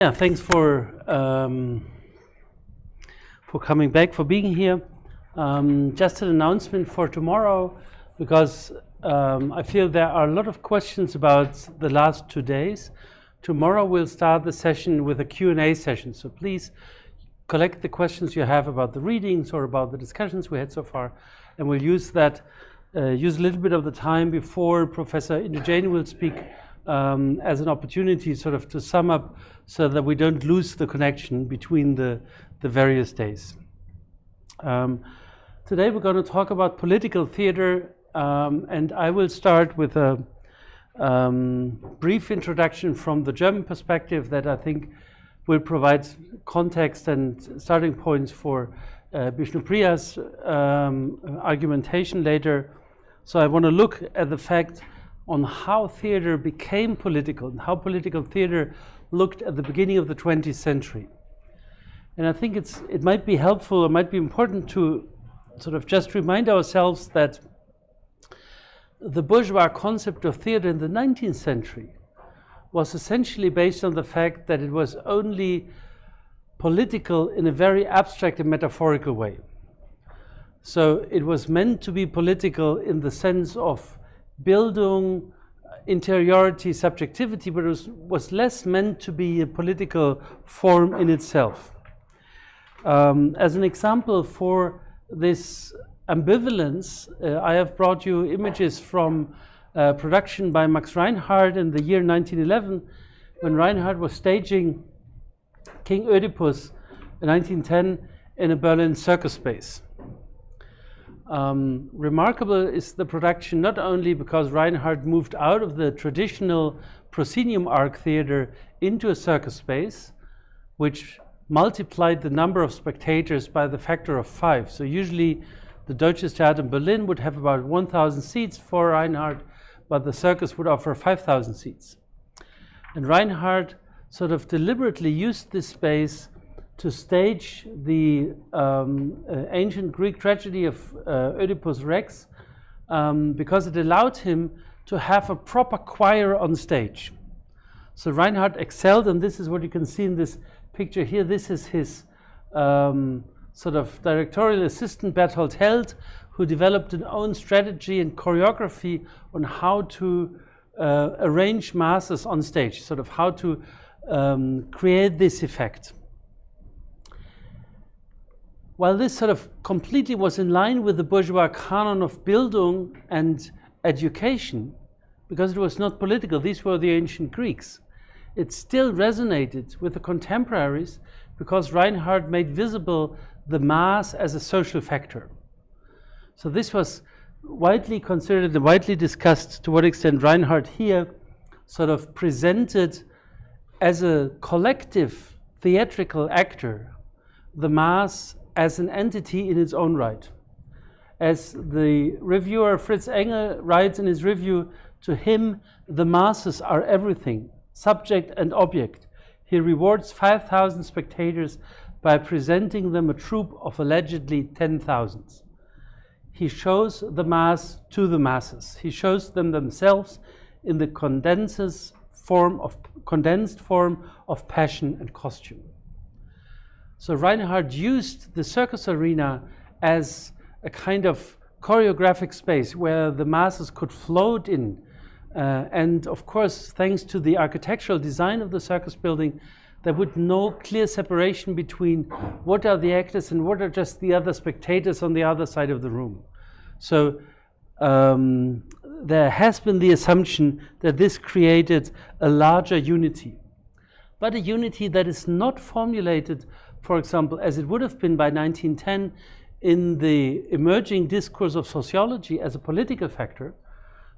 Yeah, thanks for coming back, for being here. Just an announcement for tomorrow, because I feel there are a lot of questions about the last 2 days. Tomorrow we'll start the session with a Q&A session, so please collect the questions you have about the readings or about the discussions we had so far, and we'll use that, use a little bit of the time before Professor Indujane will speak as an opportunity sort of to sum up so that we don't lose the connection between the various days. Today we're going to talk about political theater, and I will start with a brief introduction from the German perspective that I think will provide context and starting points for Bishnupriya's argumentation later. So I want to look at the fact on how theater became political and how political theater looked at the beginning of the 20th century. And I think it might be helpful, it might be important to sort of just remind ourselves that the bourgeois concept of theater in the 19th century was essentially based on the fact that it was only political in a very abstract and metaphorical way. So it was meant to be political in the sense of Bildung, interiority, subjectivity, but it was less meant to be a political form in itself. As an example for this ambivalence, I have brought you images from production by Max Reinhardt in the year 1911, when Reinhardt was staging King Oedipus in 1910 in a Berlin circus space. Remarkable is the production not only because Reinhardt moved out of the traditional proscenium arc theater into a circus space, which multiplied the number of spectators by the factor of 5. So usually the Deutsches Theater in Berlin would have about 1,000 seats for Reinhardt, but the circus would offer 5,000 seats. And Reinhardt sort of deliberately used this space to stage the ancient Greek tragedy of Oedipus Rex, because it allowed him to have a proper choir on stage. So Reinhardt excelled, and this is what you can see in this picture here. This is his sort of directorial assistant, Berthold Held, who developed an own strategy and choreography on how to arrange masses on stage, sort of how to create this effect. While this sort of completely was in line with the bourgeois canon of Bildung and education, because it was not political, these were the ancient Greeks, it still resonated with the contemporaries because Reinhardt made visible the mass as a social factor. So this was widely considered and widely discussed to what extent Reinhardt here sort of presented as a collective theatrical actor the mass as an entity in its own right. As the reviewer Fritz Engel writes in his review, to him the masses are everything, subject and object. He rewards 5,000 spectators by presenting them a troupe of allegedly 10,000. He shows the mass to the masses. He shows them themselves in the condensed form of passion and costume. So Reinhardt used the circus arena as a kind of choreographic space where the masses could float in. And of course, thanks to the architectural design of the circus building, there would no clear separation between what are the actors and what are just the other spectators on the other side of the room. So there has been the assumption that this created a larger unity, but a unity that is not formulated, for example, as it would have been by 1910 in the emerging discourse of sociology as a political factor,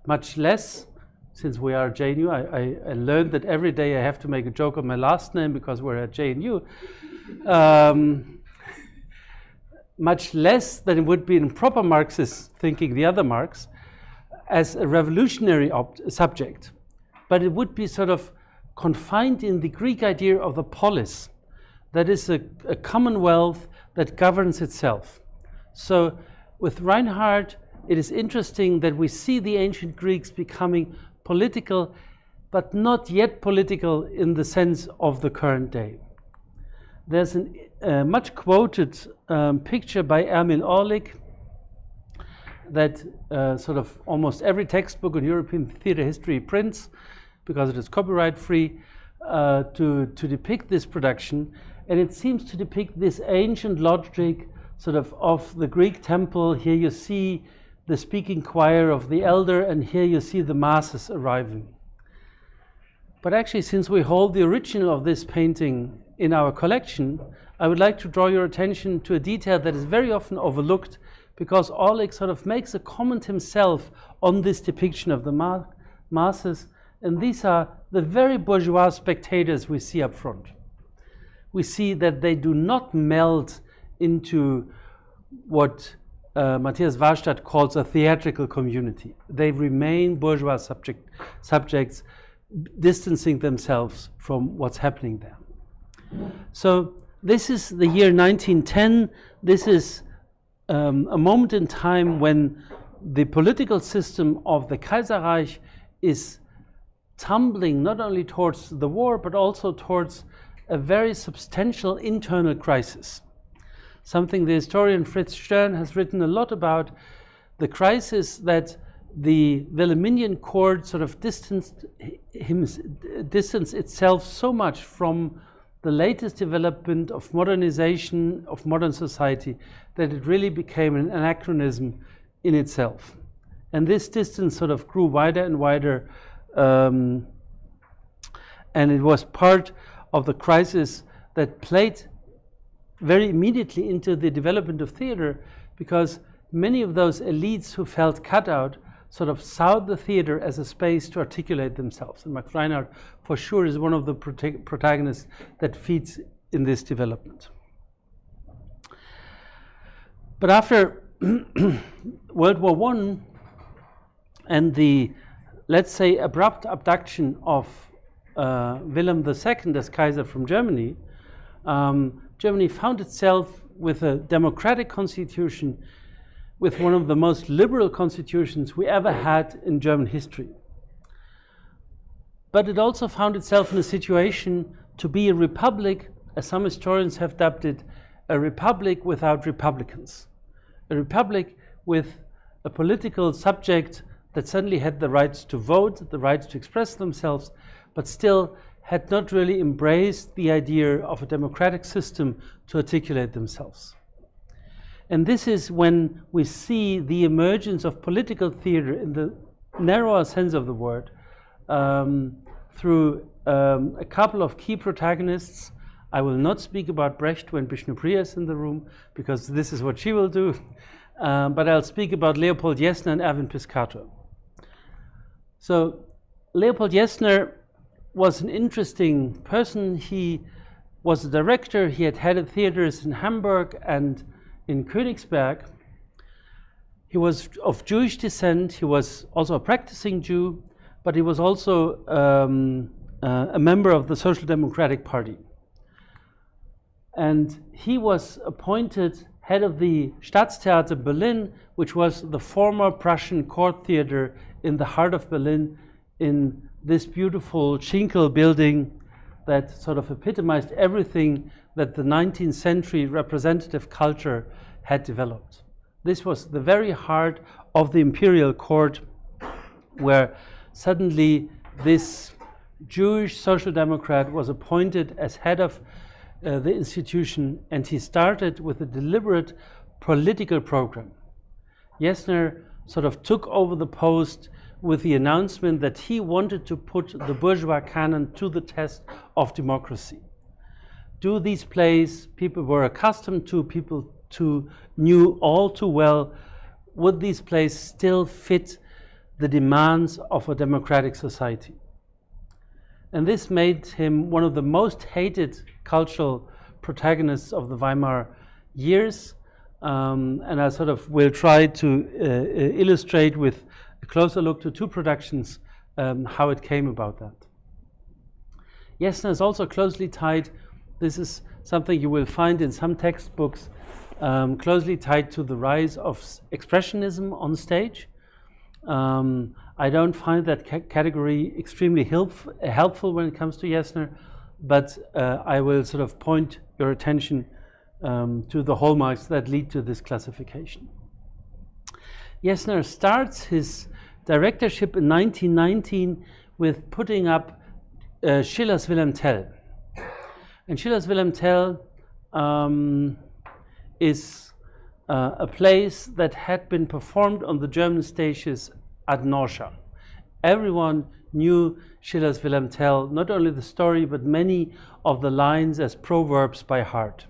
much less, since we are JNU, I learned that every day I have to make a joke on my last name because we're at JNU, much less than it would be in proper Marxist thinking, the other Marx, as a revolutionary subject. But it would be sort of confined in the Greek idea of the polis, that is a commonwealth that governs itself. So with Reinhardt, it is interesting that we see the ancient Greeks becoming political but not yet political in the sense of the current day. There's a much quoted picture by Ermin Orlik that sort of almost every textbook on European theater history prints, because it is copyright free, to depict this production. And it seems to depict this ancient logic sort of the Greek temple. Here you see the speaking choir of the elder, and here you see the masses arriving. But actually, since we hold the original of this painting in our collection, I would like to draw your attention to a detail that is very often overlooked, because Orlik sort of makes a comment himself on this depiction of the masses, and these are the very bourgeois spectators we see up front. We see that they do not melt into what Matthias Warstadt calls a theatrical community. They remain bourgeois subjects, distancing themselves from what's happening there. So this is the year 1910. This is a moment in time when the political system of the Kaiserreich is tumbling not only towards the war, but also towards a very substantial internal crisis. Something the historian Fritz Stern has written a lot about, the crisis that the Wilhelminian court sort of distanced itself so much from the latest development of modernization of modern society that it really became an anachronism in itself. And this distance sort of grew wider and wider, and it was part of the crisis that played very immediately into the development of theater, because many of those elites who felt cut out sort of saw the theater as a space to articulate themselves. And Max Reinhardt, for sure, is one of the protagonists that feeds in this development. But after World War I and the, let's say, abrupt abduction of Wilhelm II as Kaiser from Germany, Germany found itself with a democratic constitution, with one of the most liberal constitutions we ever had in German history. But it also found itself in a situation to be a republic, as some historians have dubbed it, a republic without republicans. A republic with a political subject that suddenly had the rights to vote, the rights to express themselves, but still had not really embraced the idea of a democratic system to articulate themselves. And this is when we see the emergence of political theater in the narrower sense of the word, through a couple of key protagonists. I will not speak about Brecht when Bishnupriya is in the room, because this is what she will do, but I'll speak about Leopold Jessner and Erwin Piscator. So Leopold Jessner was an interesting person. He was a director. He had headed theaters in Hamburg and in Königsberg. He was of Jewish descent. He was also a practicing Jew, but he was also a member of the Social Democratic Party. And he was appointed head of the Staatstheater Berlin, which was the former Prussian court theater in the heart of Berlin, in this beautiful Schinkel building that sort of epitomized everything that the 19th century representative culture had developed. This was the very heart of the imperial court, where suddenly this Jewish social democrat was appointed as head of the institution, and he started with a deliberate political program. Jessner sort of took over the post with the announcement that he wanted to put the bourgeois canon to the test of democracy. Do these plays people were accustomed to, people knew all too well, would these plays still fit the demands of a democratic society? And this made him one of the most hated cultural protagonists of the Weimar years. And I sort of will try to illustrate with a closer look to two productions how it came about that. Jessner is also closely tied, this is something you will find in some textbooks, closely tied to the rise of expressionism on stage. I don't find that category extremely helpful when it comes to Jesner, but I will sort of point your attention to the hallmarks that lead to this classification. Jesner starts his directorship in 1919 with putting up Schiller's Wilhelm Tell. And Schiller's Wilhelm Tell is a place that had been performed on the German stages ad Norcia. Everyone knew Schiller's Wilhelm Tell, not only the story, but many of the lines as proverbs by heart.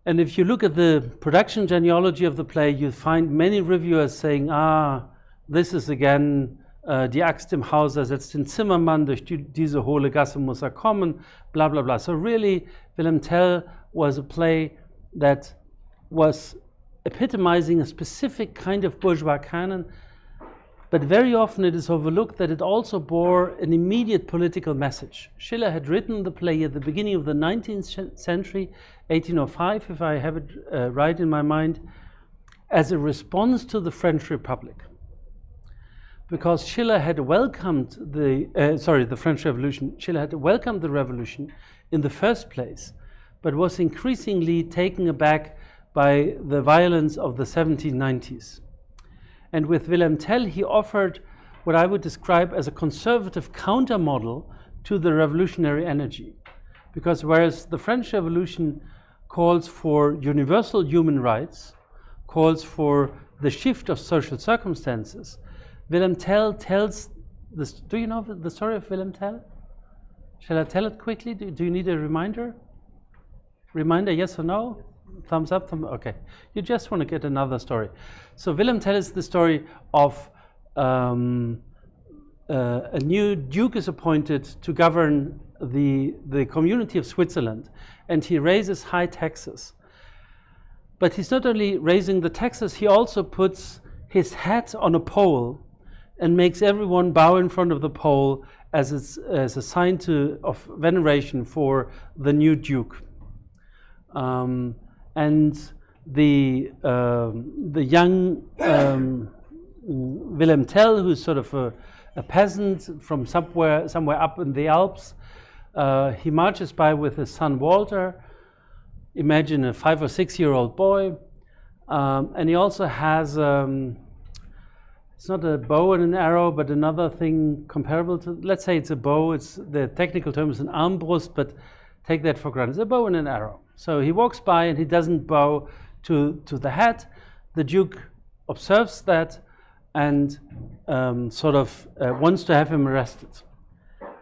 And if you look at the production genealogy of the play, you find many reviewers saying, this is again die Axt im Hause setzt den Zimmermann, durch diese hohle Gasse muss kommen, blah, blah, blah. So really, Wilhelm Tell was a play that was epitomizing a specific kind of bourgeois canon, but very often it is overlooked that it also bore an immediate political message. Schiller had written the play at the beginning of the 19th century, 1805, if I have it right in my mind, as a response to the French Republic. Because Schiller had welcomed the French Revolution. Schiller had welcomed the revolution in the first place, but was increasingly taken aback by the violence of the 1790s. And with Wilhelm Tell, he offered what I would describe as a conservative counter-model to the revolutionary energy. Because whereas the French Revolution calls for universal human rights, calls for the shift of social circumstances, Wilhelm Tell tells this. Do you know the story of Wilhelm Tell? Shall I tell it quickly? Do you need a reminder? Reminder, yes or no? Thumbs up, okay. You just want to get another story. So Wilhelm Tell is the story of a new duke is appointed to govern the community of Switzerland, and he raises high taxes. But he's not only raising the taxes, he also puts his hat on a pole and makes everyone bow in front of the pole as a sign of veneration for the new duke. And the young Wilhelm Tell, who's sort of a peasant from somewhere up in the Alps, he marches by with his son Walter. Imagine a 5 or 6 year old boy, and he also has it's not a bow and an arrow, but another thing comparable to, let's say it's a bow. The technical term is an Armbrust, but take that for granted. It's a bow and an arrow. So he walks by and he doesn't bow to the hat. The Duke observes that and wants to have him arrested.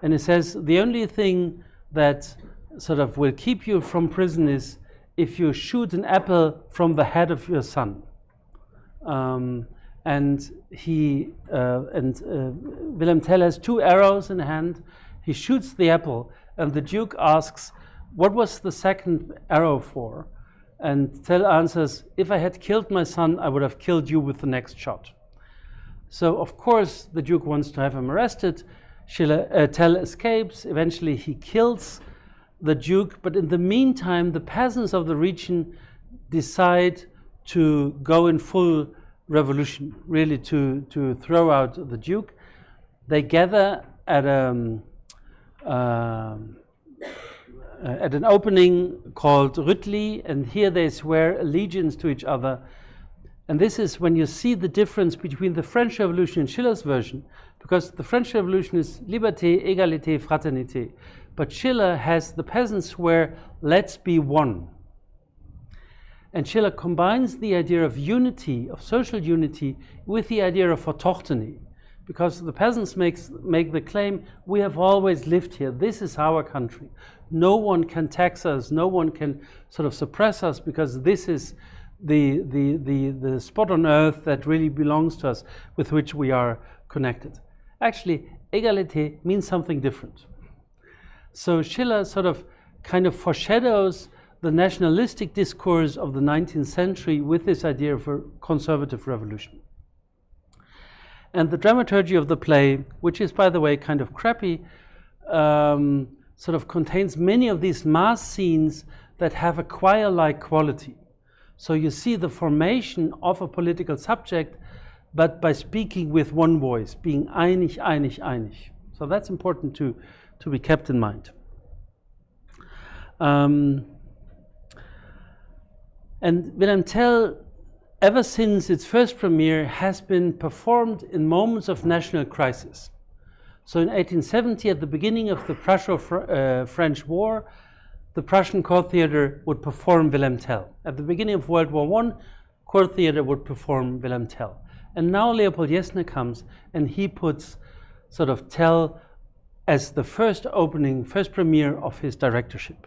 And he says, the only thing that sort of will keep you from prison is if you shoot an apple from the head of your son. Wilhelm Tell has 2 arrows in hand. He shoots the apple, and the Duke asks, what was the second arrow for? And Tell answers, if I had killed my son, I would have killed you with the next shot. So, of course, the Duke wants to have him arrested. Tell escapes. Eventually, he kills the Duke. But in the meantime, the peasants of the region decide to go in full revolution, really to throw out the Duke. They gather at an opening called Rütli, and here they swear allegiance to each other. And this is when you see the difference between the French Revolution and Schiller's version, because the French Revolution is liberté, égalité, fraternité. But Schiller has the peasants swear, let's be one. And Schiller combines the idea of unity, of social unity, with the idea of autochthony. Because the peasants make the claim, we have always lived here, this is our country. No one can tax us, no one can sort of suppress us, because this is the spot on earth that really belongs to us, with which we are connected. Actually, égalité means something different. So Schiller sort of kind of foreshadows the nationalistic discourse of the 19th century with this idea of a conservative revolution. And the dramaturgy of the play, which is, by the way, kind of crappy, sort of contains many of these mass scenes that have a choir-like quality. So you see the formation of a political subject but by speaking with one voice, being einig, einig, einig. So that's important to be kept in mind. And Wilhelm Tell, ever since its first premiere, has been performed in moments of national crisis. So in 1870, at the beginning of the Prusso-French War, the Prussian Court Theatre would perform Wilhelm Tell. At the beginning of World War I, Court Theatre would perform Wilhelm Tell. And now Leopold Jessner comes and he puts sort of Tell as the first premiere of his directorship.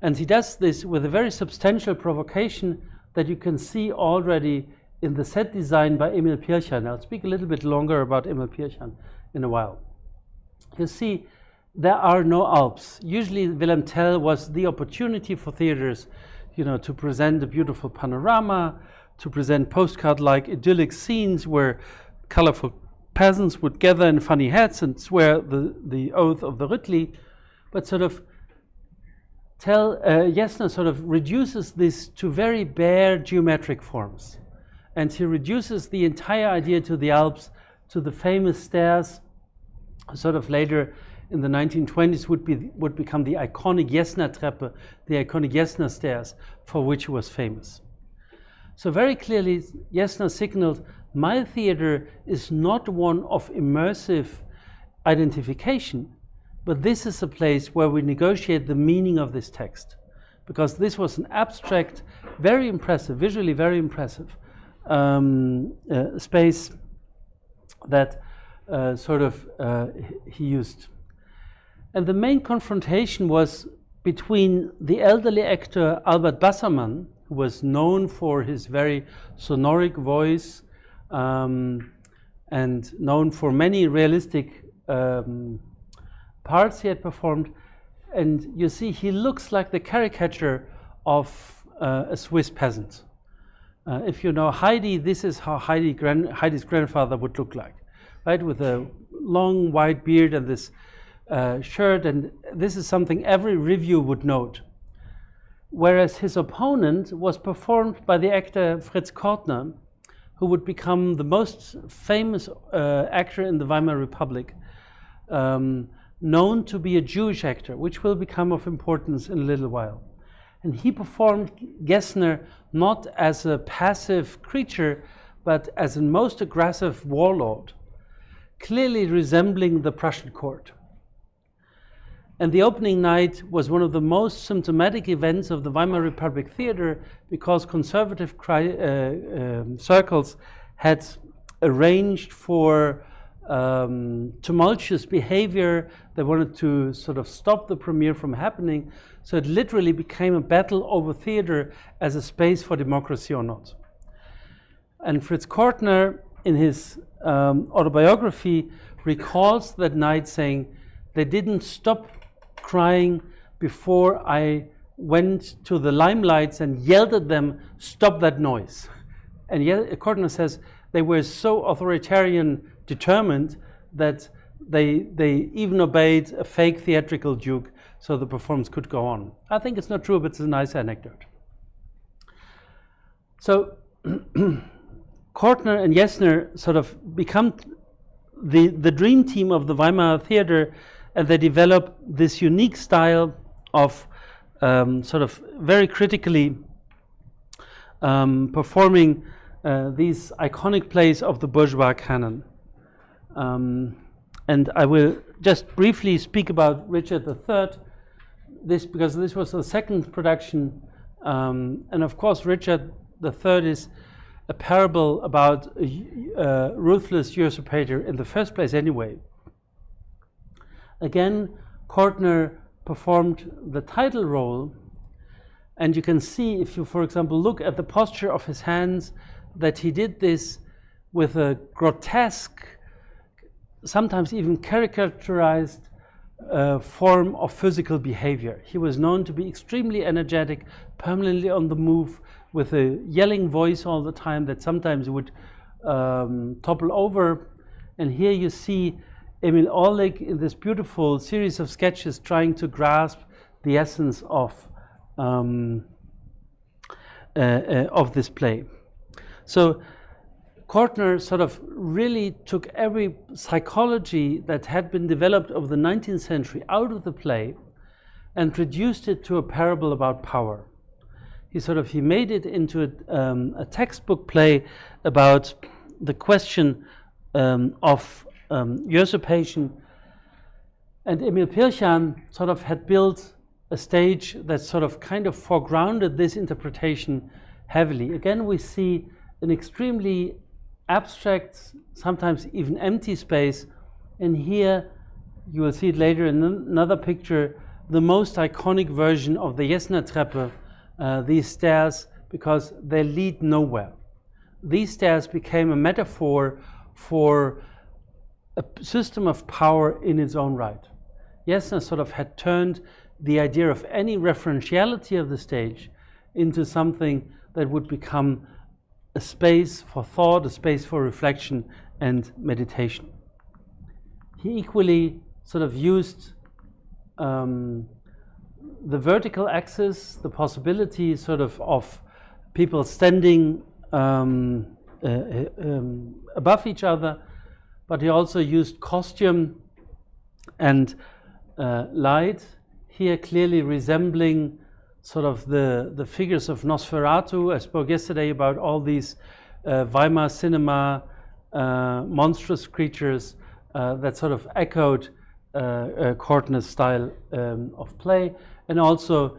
And he does this with a very substantial provocation that you can see already in the set design by Emil Pirchan. I'll speak a little bit longer about Emil Pirchan in a while. You see, there are no Alps. Usually Wilhelm Tell was the opportunity for theaters, to present a beautiful panorama, to present postcard-like idyllic scenes where colorful peasants would gather in funny hats and swear the oath of the Rütli, but sort of Jessner sort of reduces this to very bare geometric forms. And he reduces the entire idea to the Alps, to the famous stairs, sort of later in the 1920s would become the iconic Jessner Treppe, the iconic Jessner stairs, for which he was famous. So very clearly, Jessner signaled, my theater is not one of immersive identification, but this is a place where we negotiate the meaning of this text, because this was an abstract, very impressive, visually very impressive space that he used. And the main confrontation was between the elderly actor Albert Bassermann, who was known for his very sonoric voice and known for many realistic parts he had performed. And you see, he looks like the caricature of a Swiss peasant. If you know Heidi, this is how Heidi's grandfather would look like, right? With a long white beard and this shirt, and this is something every review would note. Whereas his opponent was performed by the actor Fritz Kortner, who would become the most famous actor in the Weimar Republic, known to be a Jewish actor, which will become of importance in a little while. And he performed Jessner not as a passive creature, but as a most aggressive warlord, clearly resembling the Prussian court. And the opening night was one of the most symptomatic events of the Weimar Republic theater, because conservative circles had arranged for tumultuous behavior. They wanted to sort of stop the premiere from happening. So it literally became a battle over theater as a space for democracy or not. And Fritz Kortner, in his autobiography, recalls that night saying, they didn't stop crying before I went to the limelights and yelled at them, stop that noise. And yet, Kortner says, they were so authoritarian determined that they even obeyed a fake theatrical duke so the performance could go on. I think it's not true, but it's a nice anecdote. So Kortner and Jessner sort of become the dream team of the Weimar theater, and they develop this unique style of sort of very critically performing these iconic plays of the bourgeois canon. And I will just briefly speak about Richard III, because this was the second production. And of course, Richard III is a parable about a ruthless usurpator in the first place anyway. Again, Kortner performed the title role, and you can see, if you, for example, look at the posture of his hands, that he did this with a grotesque, sometimes even caricaturized form of physical behavior. He was known to be extremely energetic, permanently on the move, with a yelling voice all the time that sometimes would topple over. And here you see Emil Orlik in this beautiful series of sketches trying to grasp the essence of this play. So Kortner sort of really took every psychology that had been developed over the 19th century out of the play and reduced it to a parable about power. He made it into a textbook play about the question of usurpation. And Emil Pirchan sort of had built a stage that sort of kind of foregrounded this interpretation heavily. Again, we see an extremely abstract, sometimes even empty space, and here you will see it later in another picture, the most iconic version of the Jesna-Treppe, these stairs, because they lead nowhere. These stairs became a metaphor for a system of power in its own right. Jesna sort of had turned the idea of any referentiality of the stage into something that would become a space for thought, a space for reflection and meditation. He equally sort of used the vertical axis, the possibility sort of people standing above each other, but he also used costume and light, here clearly resembling sort of the figures of Nosferatu. I spoke yesterday about all these Weimar cinema monstrous creatures that sort of echoed Kortner's style of play, and also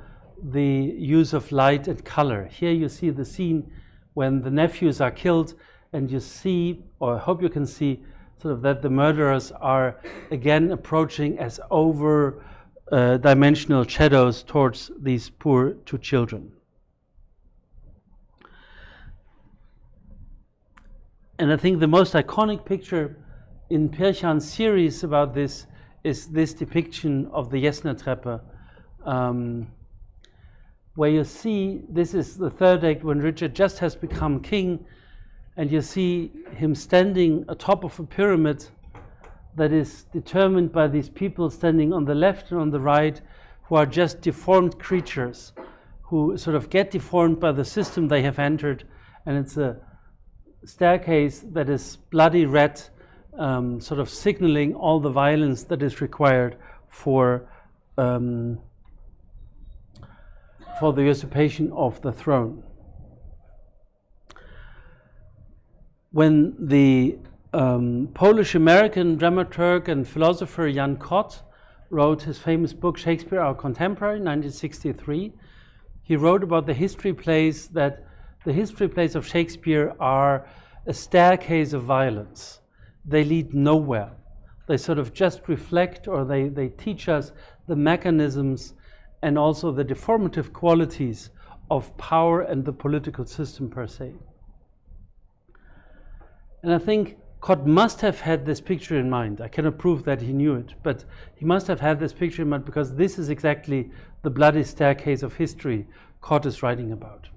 the use of light and color. Here you see the scene when the nephews are killed, and you see, or I hope you can see, sort of that the murderers are again approaching as over dimensional shadows towards these poor two children. And I think the most iconic picture in Pirchan's series about this is this depiction of the Jesna-Treppe, where you see, this is the third act when Richard just has become king, and you see him standing atop of a pyramid that is determined by these people standing on the left and on the right, who are just deformed creatures, who sort of get deformed by the system they have entered, and it's a staircase that is bloody red, sort of signaling all the violence that is required for the usurpation of the throne. When the Polish-American dramaturg and philosopher Jan Kott wrote his famous book Shakespeare, Our Contemporary, 1963, he wrote about the history plays, that the history plays of Shakespeare are a staircase of violence. They lead nowhere. They sort of just reflect, or they teach us the mechanisms and also the deformative qualities of power and the political system per se. And I think Kott must have had this picture in mind. I cannot prove that he knew it, but he must have had this picture in mind, because this is exactly the bloody staircase of history Kott is writing about.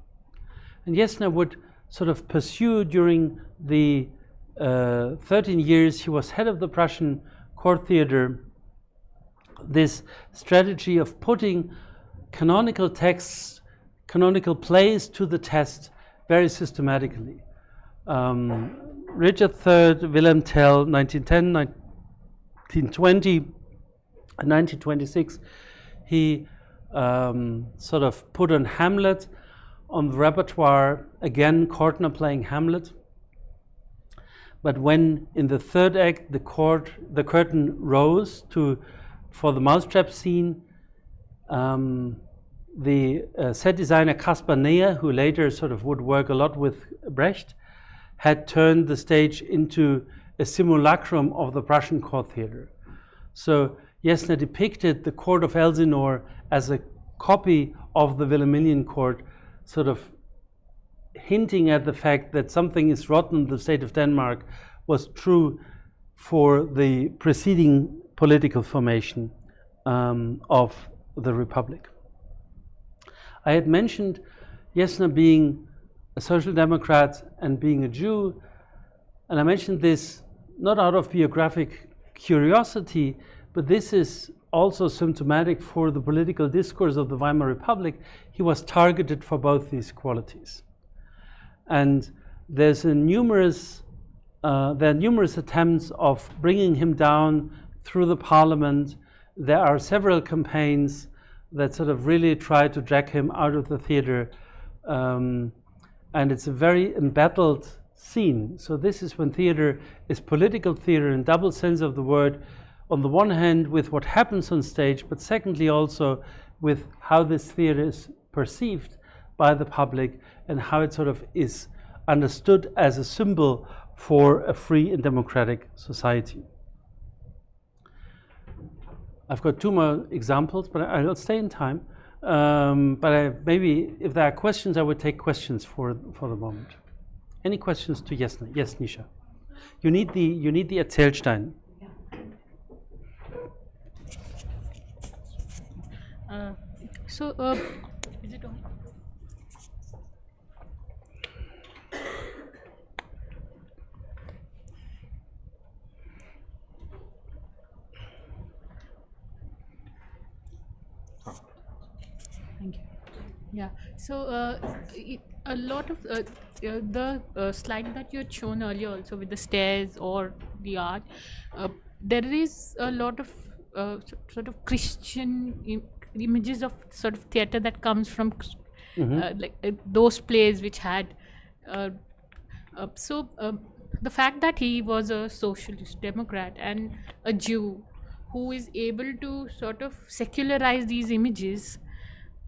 And Jesna would sort of pursue during the 13 years he was head of the Prussian court theater this strategy of putting canonical texts, canonical plays to the test very systematically. Richard III, Wilhelm Tell, 1910, 1920, and 1926, he sort of put on Hamlet on the repertoire, again Kortner playing Hamlet. But when in the third act the curtain rose for the mousetrap scene, the set designer Caspar Neher, who later sort of would work a lot with Brecht, had turned the stage into a simulacrum of the Prussian court theater. So Jesna depicted the court of Elsinore as a copy of the Wilhelminian court, sort of hinting at the fact that something is rotten in the state of Denmark was true for the preceding political formation of the Republic. I had mentioned Jesna being a social democrat and being a Jew, and I mentioned this not out of biographic curiosity, but this is also symptomatic for the political discourse of the Weimar Republic. He was targeted for both these qualities. And there's a numerous there are numerous attempts of bringing him down through the parliament. There are several campaigns that sort of really try to drag him out of the theater. And it's a very embattled scene. So this is when theater is political theater in double sense of the word. On the one hand, with what happens on stage, but secondly also with how this theater is perceived by the public and how it sort of is understood as a symbol for a free and democratic society. I've got two more examples, but I'll stay in time. Maybe if there are questions, I would take questions for the moment. Any questions to Jesna? Yes, Nisha. You need the Erzählstein. Is it on? Thank you. Yeah. So a lot of the slide that you had shown earlier, also with the stairs or the art, there is a lot of sort of Christian images of sort of theatre that comes from those plays which had. The fact that he was a socialist democrat and a Jew who is able to sort of secularize these images,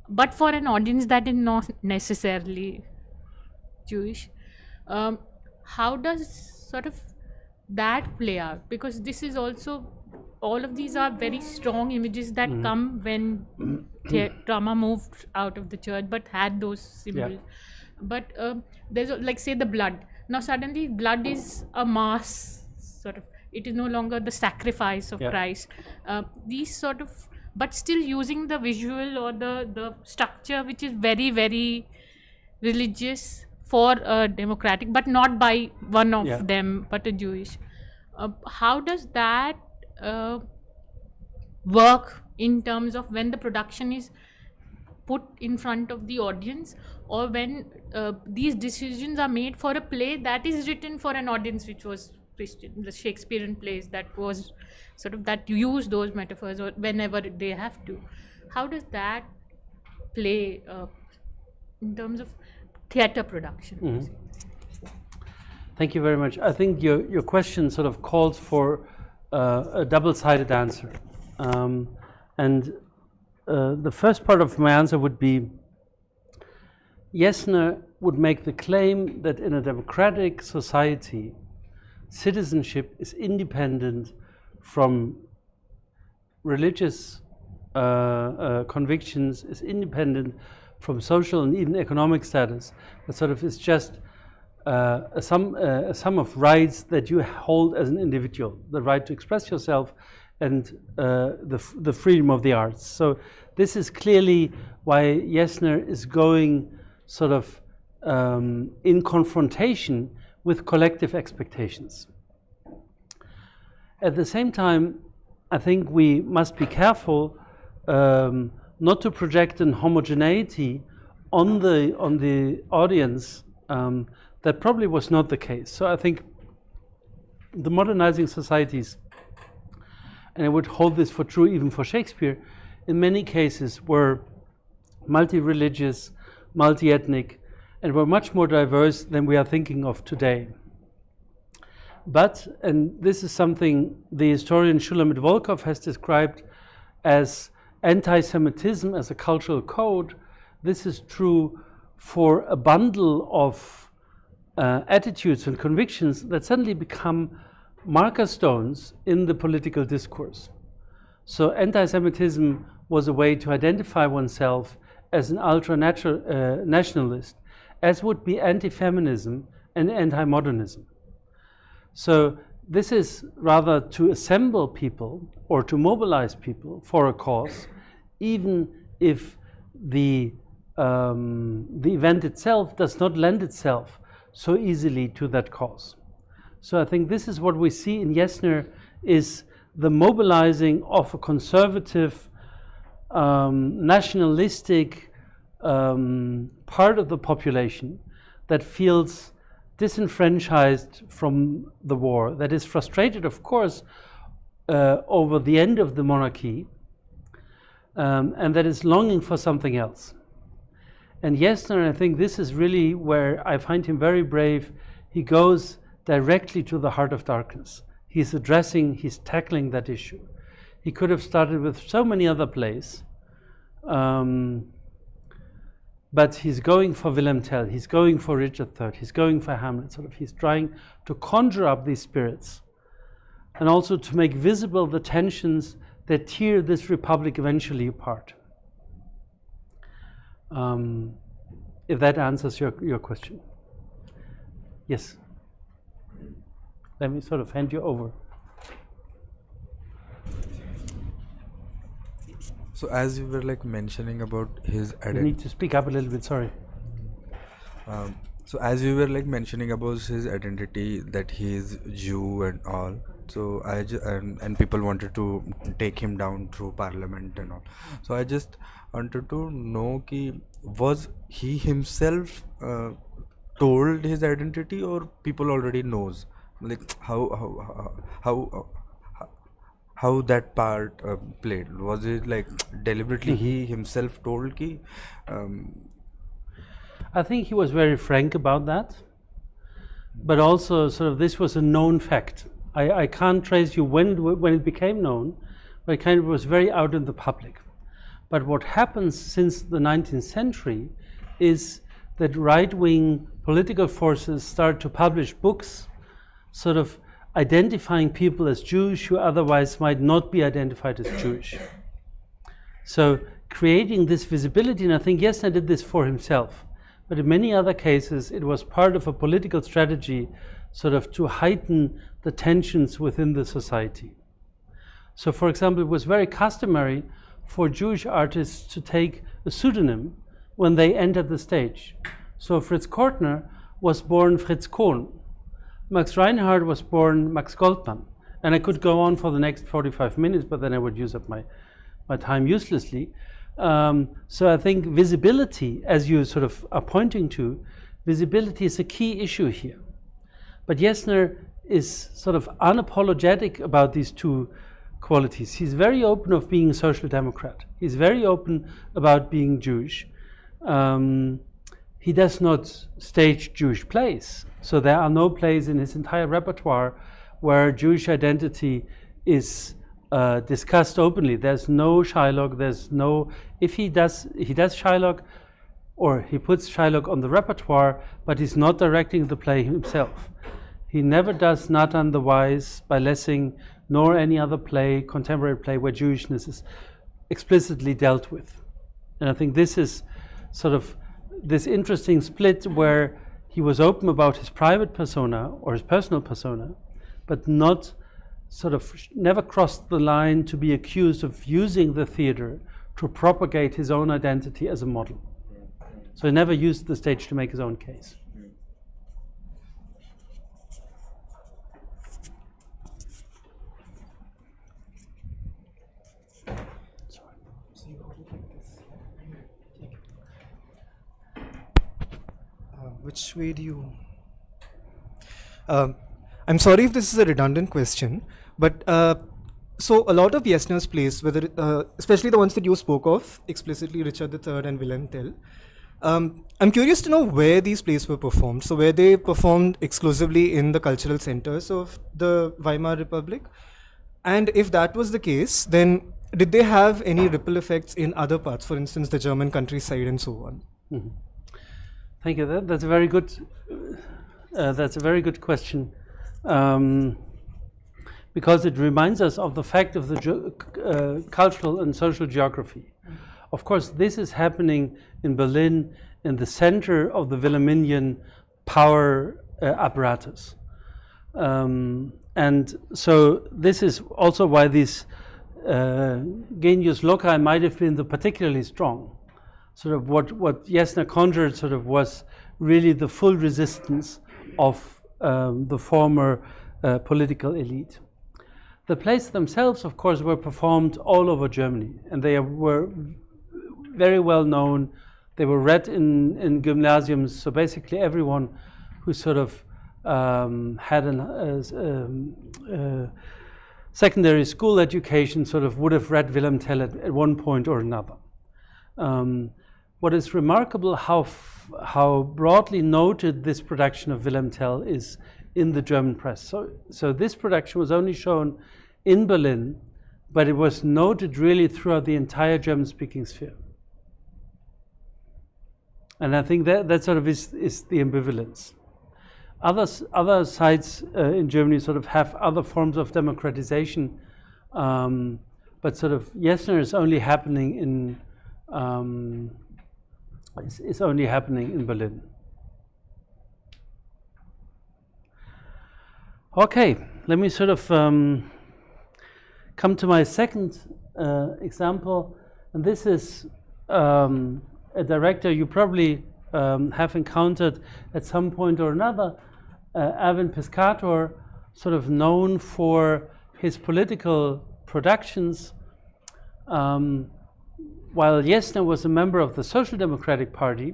but for an audience that is not necessarily Jewish, how does sort of that play out? Because this is also, all of these are very strong images that come when drama moved out of the church, but had those symbols. Yeah. But there's like, say, the blood. Now suddenly blood is a mass, sort of, it is no longer the sacrifice of Christ. These sort of, but still using the visual or the structure which is very, very religious for democratic, but not by one of them, but a Jewish. How does that work in terms of when the production is put in front of the audience, or when these decisions are made for a play that is written for an audience which was Christian, the Shakespearean plays that was sort of, that use those metaphors or whenever they have to. How does that play in terms of theatre production? Thank you very much. I think your question sort of calls for a double-sided answer. The first part of my answer would be, Jesna would make the claim that in a democratic society, citizenship is independent from religious convictions, is independent from social and even economic status. That sort of is just a sum of rights that you hold as an individual, the right to express yourself and the freedom of the arts. So this is clearly why Jesna is going sort of in confrontation with collective expectations. At the same time, I think we must be careful not to project an homogeneity on the audience. That probably was not the case. So I think the modernizing societies, and I would hold this for true even for Shakespeare, in many cases were multi-religious, multi-ethnic, and were much more diverse than we are thinking of today. But, and this is something the historian Shulamit Volkov has described as anti-Semitism as a cultural code, this is true for a bundle of attitudes and convictions that suddenly become marker stones in the political discourse. So anti-Semitism was a way to identify oneself as an ultra-nationalist, as would be anti-feminism and anti-modernism. So this is rather to assemble people or to mobilize people for a cause, even if the event itself does not lend itself so easily to that cause. So I think this is what we see in Jesna, is the mobilizing of a conservative, nationalistic part of the population that feels disenfranchised from the war, that is frustrated, of course, over the end of the monarchy, and that is longing for something else. And Jesner, I think this is really where I find him very brave. He goes directly to the heart of darkness. He's tackling that issue. He could have started with so many other plays, but he's going for Wilhelm Tell, he's going for Richard III, he's going for Hamlet. He's trying to conjure up these spirits and also to make visible the tensions that tear this republic eventually apart. If that answers your question. Yes. Let me sort of hand you over. So as you were like mentioning about his You need to speak up a little bit, sorry. So as you were like mentioning about his identity, that he is Jew and all, so and people wanted to take him down through parliament and all. So I just wanted to know, was he himself told his identity, or people already knows? Like how that part played? Was it like deliberately he himself told I think he was very frank about that, but also this was a known fact. I can't trace you when it became known, but it kind of was very out in the public. But what happens since the 19th century is that right-wing political forces start to publish books identifying people as Jewish who otherwise might not be identified as Jewish. So creating this visibility, and I think Jesner did this for himself, but in many other cases it was part of a political strategy to heighten the tensions within the society. So for example, it was very customary for Jewish artists to take a pseudonym when they entered the stage. So Fritz Kortner was born Fritz Kohn. Max Reinhardt was born Max Goldmann. And I could go on for the next 45 minutes, but then I would use up my time uselessly. So I think visibility, as you are pointing to, visibility is a key issue here. But Jesner is unapologetic about these two qualities. He's very open of being a social democrat. He's very open about being Jewish. He does not stage Jewish plays. So there are no plays in his entire repertoire where Jewish identity is discussed openly. There's no Shylock, if he does Shylock, or he puts Shylock on the repertoire, but he's not directing the play himself. He never does Nathan the Wise by Lessing, nor any other play, contemporary play, where Jewishness is explicitly dealt with. And I think this is this interesting split where he was open about his private persona or his personal persona, but not never crossed the line to be accused of using the theater to propagate his own identity as a model. So he never used the stage to make his own case. Which way do you... I'm sorry if this is a redundant question, but so a lot of Jesner's plays, whether especially the ones that you spoke of, explicitly Richard III and Wilhelm Tell, I'm curious to know where these plays were performed. So were they performed exclusively in the cultural centers of the Weimar Republic? And if that was the case, then did they have any ripple effects in other parts, for instance, the German countryside and so on? Mm-hmm. Thank you. That's a very good. That's a very good question, because it reminds us of the fact of the cultural and social geography. Of course, this is happening in Berlin, in the center of the Wilhelminian power apparatus, and so this is also why this genius loci might have been particularly strong. What Jesner conjured was really the full resistance of the former political elite. The plays themselves, of course, were performed all over Germany, and they were very well known. They were read in gymnasiums, so basically everyone who had a secondary school education sort of would have read Wilhelm Tell at one point or another. What is remarkable how broadly noted this production of Wilhelm Tell is in the German press. So this production was only shown in Berlin, but it was noted really throughout the entire German-speaking sphere. And I think that sort of is the ambivalence. Other sites in Germany sort of have other forms of democratization, but sort of Jesner is only happening in Berlin. Okay, let me sort of come to my second example, and this is a director you probably have encountered at some point or another, Erwin Piscator, sort of known for his political productions. While Jesner was a member of the Social Democratic Party,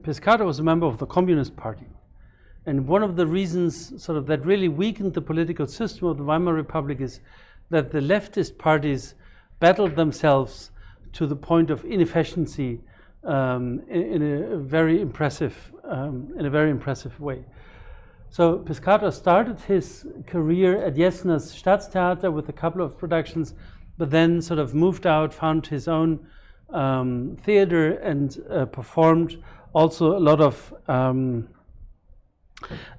Piscator was a member of the Communist Party. And one of the reasons sort of that really weakened the political system of the Weimar Republic is that the leftist parties battled themselves to the point of inefficiency in a very impressive way. So Piscator started his career at Jesner's Staatstheater with a couple of productions, but then sort of moved out, found his own theater, and performed also a lot of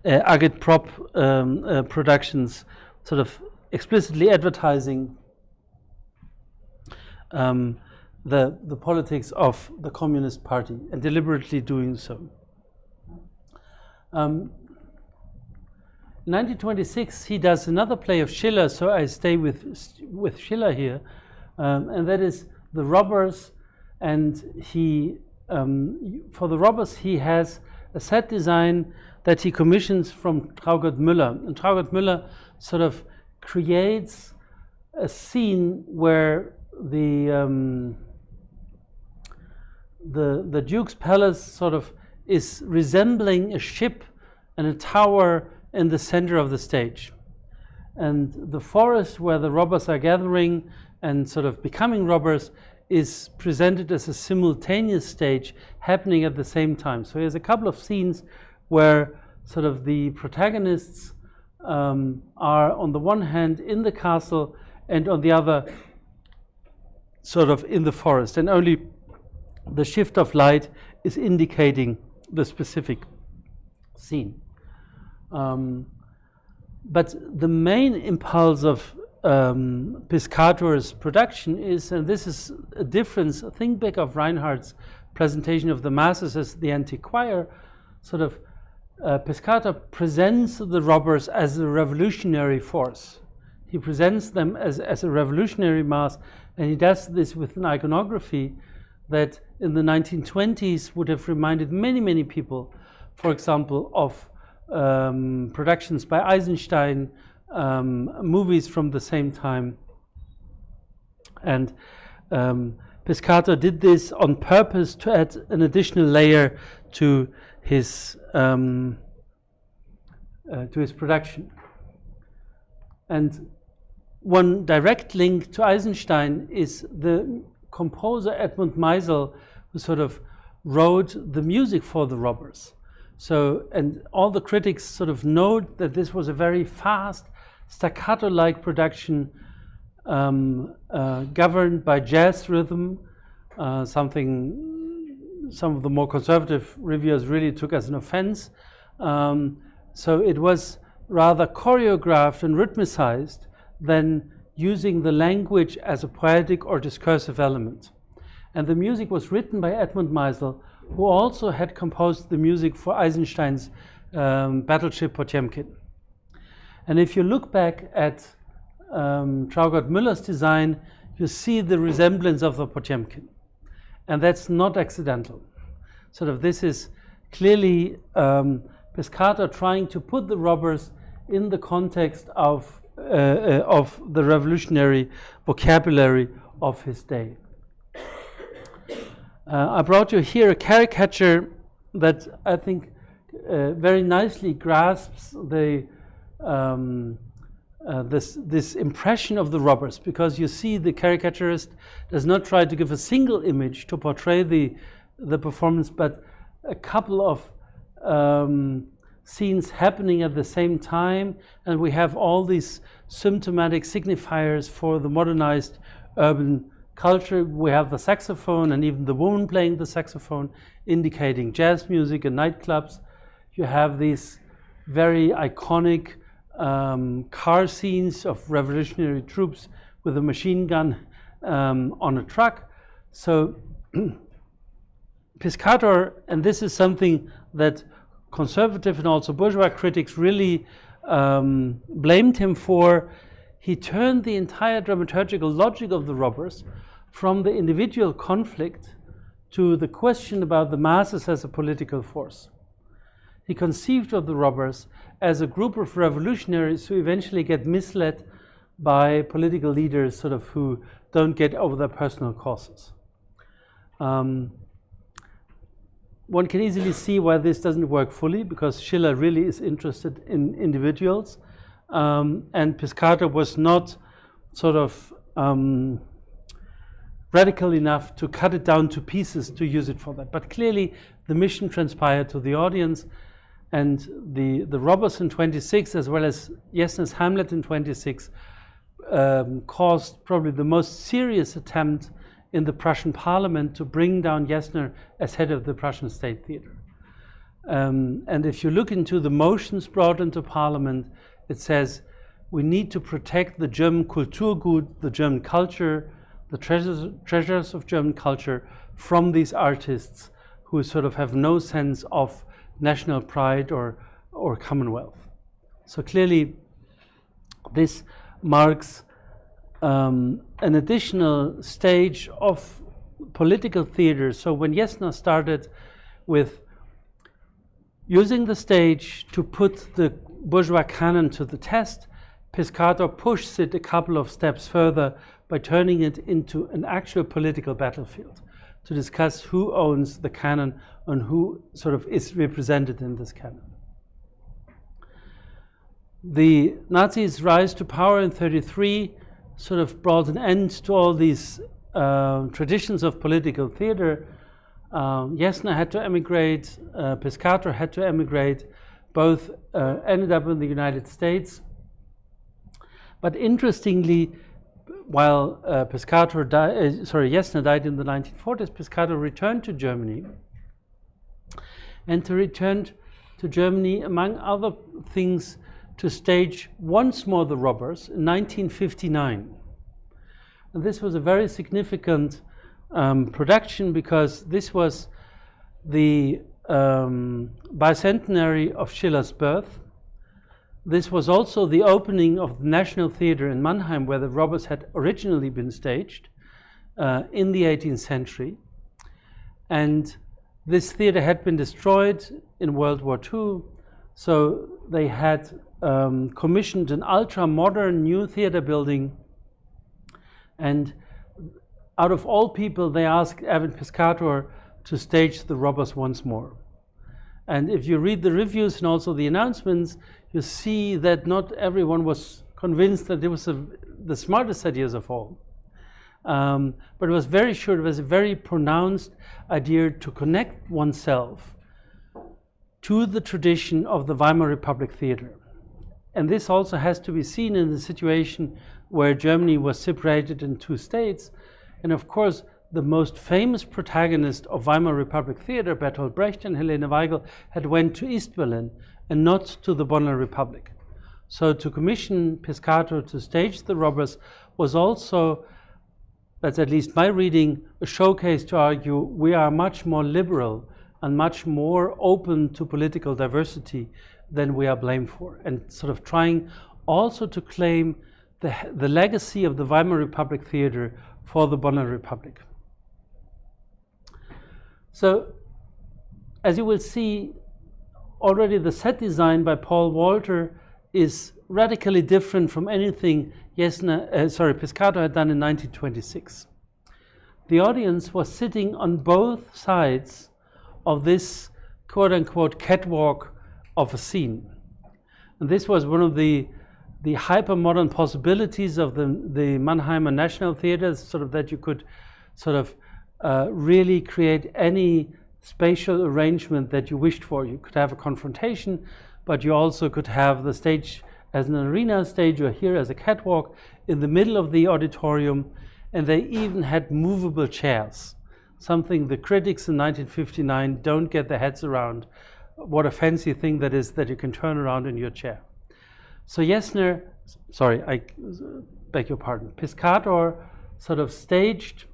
agitprop productions, sort of explicitly advertising the politics of the Communist Party and deliberately doing so. In 1926, he does another play of Schiller, so I stay with Schiller here, and that is The Robbers. And he, for The Robbers, he has a set design that he commissions from Traugott Müller. And Traugott Müller sort of creates a scene where the Duke's palace sort of is resembling a ship and a tower in the center of the stage. And the forest where the robbers are gathering and sort of becoming robbers is presented as a simultaneous stage happening at the same time. So there's a couple of scenes where sort of the protagonists are on the one hand in the castle and on the other sort of in the forest, and only the shift of light is indicating the specific scene. But the main impulse of Piscator's production is, and this is a difference, think back of Reinhardt's presentation of the masses as the anti-choir, sort of Piscator presents the robbers as a revolutionary force. He presents them as a revolutionary mass, and he does this with an iconography that in the 1920s would have reminded many, many people, for example, of productions by Eisenstein, movies from the same time. And Piscator did this on purpose to add an additional layer to his production. And one direct link to Eisenstein is the composer Edmund Meisel, who sort of wrote the music for The Robbers. So, and all the critics sort of note that this was a very fast, staccato-like production, governed by jazz rhythm, something some of the more conservative reviewers really took as an offense. So it was rather choreographed and rhythmicized than using the language as a poetic or discursive element. And the music was written by Edmund Meisel, who also had composed the music for Eisenstein's Battleship Potemkin. And if you look back at Traugott Müller's design, you see the resemblance of the Potemkin. And that's not accidental. Sort of this is clearly Piscator trying to put the robbers in the context of the revolutionary vocabulary of his day. I brought you here a caricature that I think very nicely grasps this impression of the robbers, because you see the caricaturist does not try to give a single image to portray the performance, but a couple of scenes happening at the same time, and we have all these symptomatic signifiers for the modernized urban culture. We have the saxophone and even the woman playing the saxophone, indicating jazz music and nightclubs. You have these very iconic car scenes of revolutionary troops with a machine gun on a truck. So Piscator, and this is something that conservative and also bourgeois critics really blamed him for, he turned the entire dramaturgical logic of the robbers from the individual conflict to the question about the masses as a political force. He conceived of the robbers as a group of revolutionaries who eventually get misled by political leaders sort of who don't get over their personal causes. One can easily see why this doesn't work fully, because Schiller really is interested in individuals, and Piscator was not sort of radical enough to cut it down to pieces to use it for that. But clearly the mission transpired to the audience, and the robbers in 26, as well as Jesner's Hamlet in 26, caused probably the most serious attempt in the Prussian parliament to bring down Jesner as head of the Prussian State Theatre. And if you look into the motions brought into parliament, it says we need to protect the German Kulturgut, the German culture, the treasures of German culture, from these artists who sort of have no sense of national pride or commonwealth. So clearly this marks an additional stage of political theater. So when Jesner started with using the stage to put the bourgeois canon to the test, Piscator pushed it a couple of steps further by turning it into an actual political battlefield to discuss who owns the canon and who sort of is represented in this canon. The Nazis' rise to power in 1933 sort of brought an end to all these traditions of political theater. Jesner had to emigrate, Piscator had to emigrate, both ended up in the United States. But interestingly, while Jesner died in the 1940s, Piscator returned to Germany. And to return to Germany, among other things, to stage once more the robbers in 1959. And this was a very significant production, because this was the bicentenary of Schiller's birth. This was also the opening of the National Theatre in Mannheim, where the robbers had originally been staged in the 18th century. And this theatre had been destroyed in World War II, so they had commissioned an ultra-modern new theatre building, and out of all people they asked Erwin Piscator to stage the robbers once more. And if you read the reviews and also the announcements, you see that not everyone was convinced that it was the smartest ideas of all. But it was very sure, it was a very pronounced idea to connect oneself to the tradition of the Weimar Republic theater. And this also has to be seen in the situation where Germany was separated in two states. And of course, the most famous protagonist of Weimar Republic theater, Bertolt Brecht and Helene Weigel, had went to East Berlin and not to the Bonner Republic. So to commission Piscator to stage the robbers was also, that's at least my reading, a showcase to argue we are much more liberal and much more open to political diversity than we are blamed for, and sort of trying also to claim the legacy of the Weimar Republic theater for the Bonner Republic. So, as you will see, already the set design by Paul Walter is radically different from anything Piscator had done in 1926. The audience was sitting on both sides of this quote-unquote catwalk of a scene. And this was one of the hyper-modern possibilities of the Mannheimer National Theatre, sort of that you could sort of really create any spatial arrangement that you wished for. You could have a confrontation, but you also could have the stage as an arena stage, or here as a catwalk in the middle of the auditorium, and they even had movable chairs, something the critics in 1959 don't get their heads around. What a fancy thing that is, that you can turn around in your chair. So Jesner, sorry, I beg your pardon, Piscator sort of staged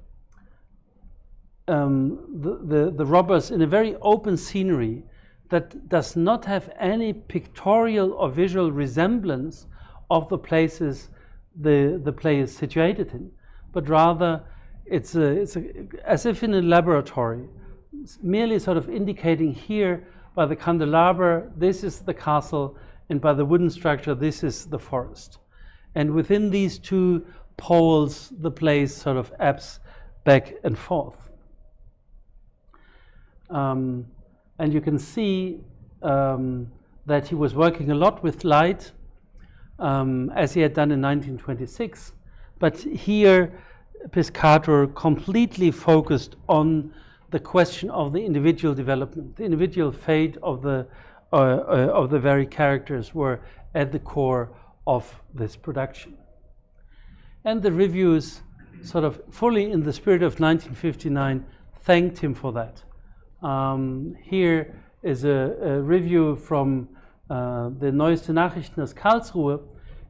the robbers in a very open scenery that does not have any pictorial or visual resemblance of the places the play is situated in, but rather it's as if in a laboratory, merely sort of indicating here by the candelabra, this is the castle, and by the wooden structure, this is the forest. And within these two poles, the play sort of ebbs back and forth. And you can see that he was working a lot with light, as he had done in 1926. But here, Piscator completely focused on the question of the individual development. The individual fate of the very characters were at the core of this production. And the reviews, sort of fully in the spirit of 1959, thanked him for that. Here is a review from the Neueste Nachrichten aus Karlsruhe,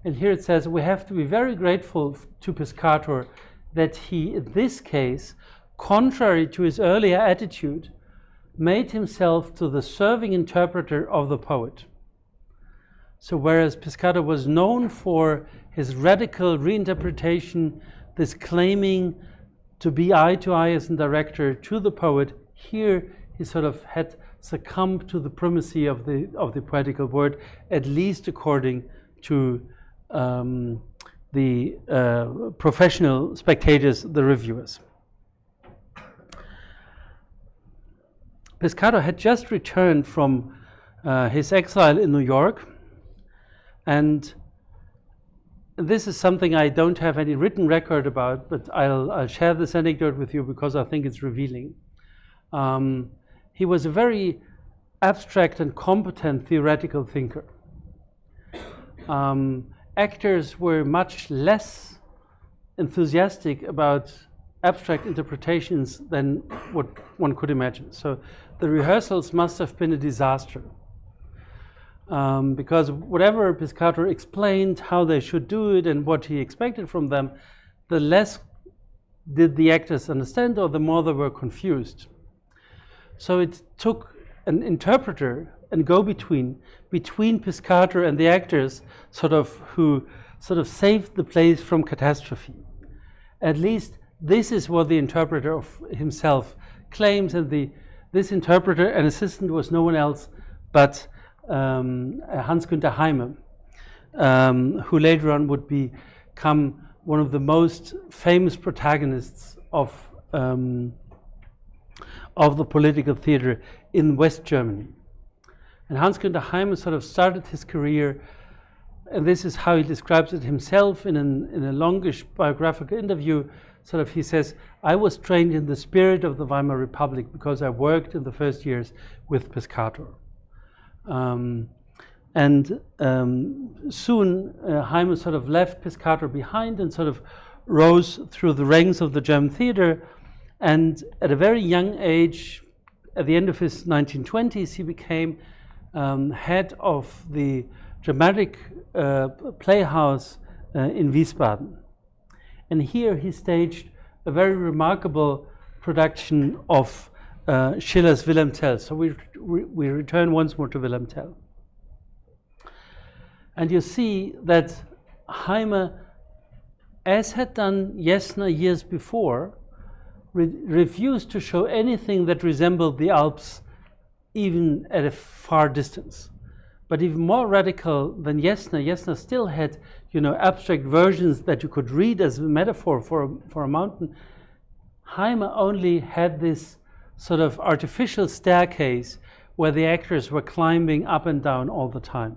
and here it says, we have to be very grateful to Piscator that he, in this case, contrary to his earlier attitude, made himself to the serving interpreter of the poet. So whereas Piscator was known for his radical reinterpretation, this claiming to be eye to eye as a director to the poet, here he sort of had succumbed to the primacy of the poetical word, at least according to the professional spectators, the reviewers. Piscator had just returned from his exile in New York, and this is something I don't have any written record about, but I'll share this anecdote with you because I think it's revealing. He was a very abstract and competent theoretical thinker. Actors were much less enthusiastic about abstract interpretations than what one could imagine. So the rehearsals must have been a disaster. Because whatever Piscator explained how they should do it and what he expected from them, the less did the actors understand, or the more they were confused. So it took an interpreter and go-between between Piscator and the actors, who saved the plays from catastrophe. At least this is what the interpreter of himself claims, and this interpreter and assistant was no one else but Hans-Günther Heime, who later on would become one of the most famous protagonists of the political theater in West Germany. And Hans-Günther Heime sort of started his career, and this is how he describes it himself in a longish biographical interview. He says, I was trained in the spirit of the Weimar Republic because I worked in the first years with Piscator. Soon Heime left Piscator behind and rose through the ranks of the German theater. And at a very young age, at the end of his 1920s, he became head of the dramatic playhouse in Wiesbaden. And here he staged a very remarkable production of Schiller's Wilhelm Tell. So we return once more to Wilhelm Tell. And you see that Heime, as had done Jesner years before, refused to show anything that resembled the Alps, even at a far distance. But even more radical than Jesner still had, abstract versions that you could read as a metaphor for a mountain. Heime only had this artificial staircase where the actors were climbing up and down all the time.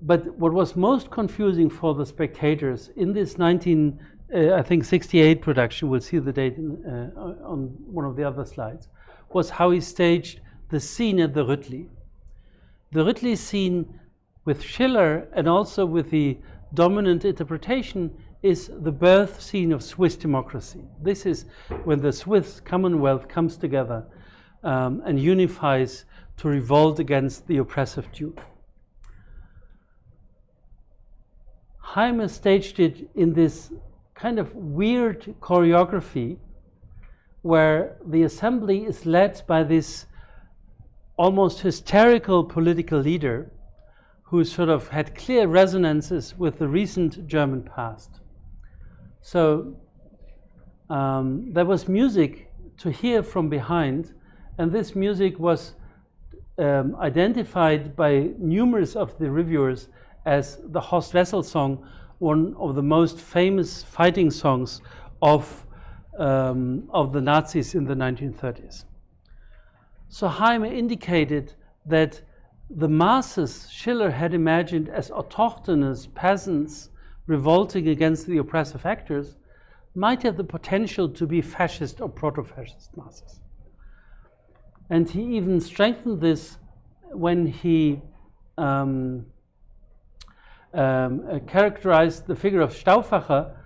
But what was most confusing for the spectators in this 1968 production, we'll see the date on one of the other slides, was how he staged the scene at the Rüttli. The Rüttli scene with Schiller and also with the dominant interpretation is the birth scene of Swiss democracy. This is when the Swiss Commonwealth comes together and unifies to revolt against the oppressive Duke. Jaime staged it in this kind of weird choreography where the assembly is led by this almost hysterical political leader who sort of had clear resonances with the recent German past. So there was music to hear from behind, and this music was identified by numerous of the reviewers as the Horst Wessel song, one of the most famous fighting songs of the Nazis in the 1930s. So Jaime indicated that the masses Schiller had imagined as autochthonous peasants revolting against the oppressive actors might have the potential to be fascist or proto-fascist masses. And he even strengthened this when he characterized the figure of Stauffacher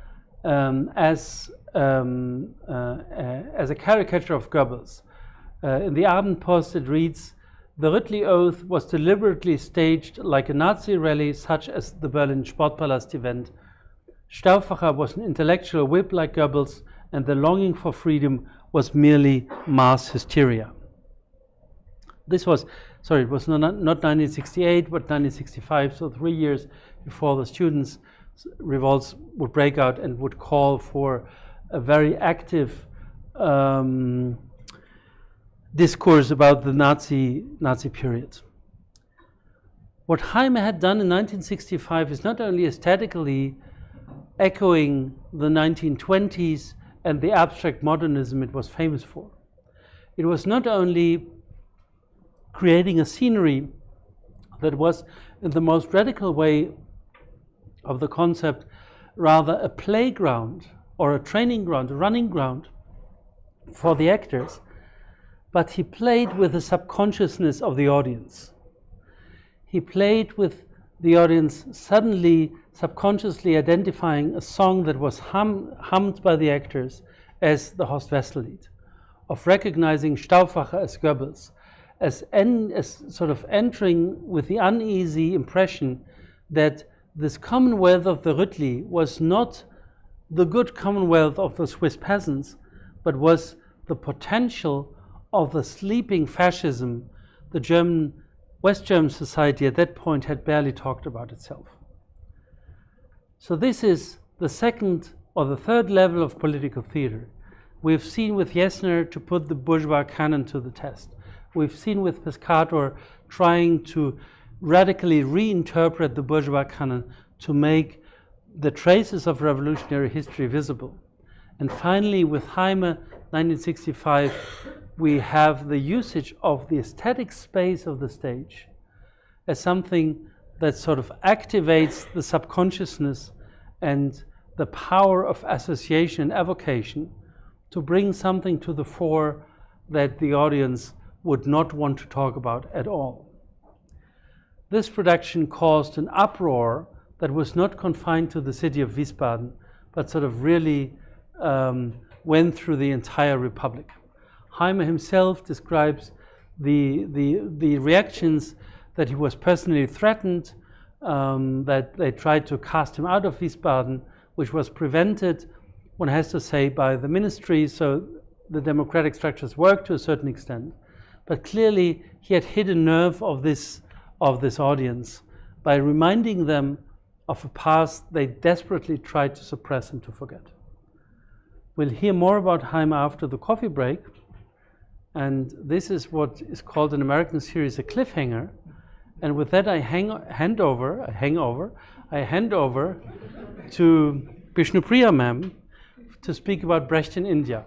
as a caricature of Goebbels. In the Abendpost it reads, "The Rüttli Oath was deliberately staged like a Nazi rally such as the Berlin Sportpalast event. Stauffacher was an intellectual whip like Goebbels, and the longing for freedom was merely mass hysteria." This was, it was not 1968, but 1965, so 3 years before the students' revolts would break out and would call for a very active discourse about the Nazi period. What Jaime had done in 1965 is not only aesthetically echoing the 1920s and the abstract modernism it was famous for. It was not only creating a scenery that was, in the most radical way of the concept, rather a playground or a training ground, a running ground for the actors, but he played with the subconsciousness of the audience. He played with the audience suddenly subconsciously identifying a song that was hummed by the actors as the Horst Wessel lied, of recognizing Stauffacher as Goebbels, as sort of entering with the uneasy impression that this Commonwealth of the Rüttli was not the good Commonwealth of the Swiss peasants, but was the potential of the sleeping fascism the West German society at that point had barely talked about itself. So this is the second or the third level of political theater. We've seen with Jessner to put the bourgeois canon to the test. We've seen with Piscator trying to radically reinterpret the bourgeois canon to make the traces of revolutionary history visible. And finally, with Jaime, 1965, we have the usage of the aesthetic space of the stage as something that sort of activates the subconsciousness and the power of association and evocation to bring something to the fore that the audience would not want to talk about at all. This production caused an uproar that was not confined to the city of Wiesbaden, but sort of really went through the entire Republic. Jaime himself describes the reactions that he was personally threatened, that they tried to cast him out of Wiesbaden, which was prevented, one has to say, by the ministry, so the democratic structures worked to a certain extent. But clearly he had hit a nerve of this audience by reminding them of a past they desperately tried to suppress and to forget. We'll hear more about Jaime after the coffee break. And this is what is called in American series a cliffhanger. And with that, I hand over to Bishnupriya ma'am to speak about Brecht in India.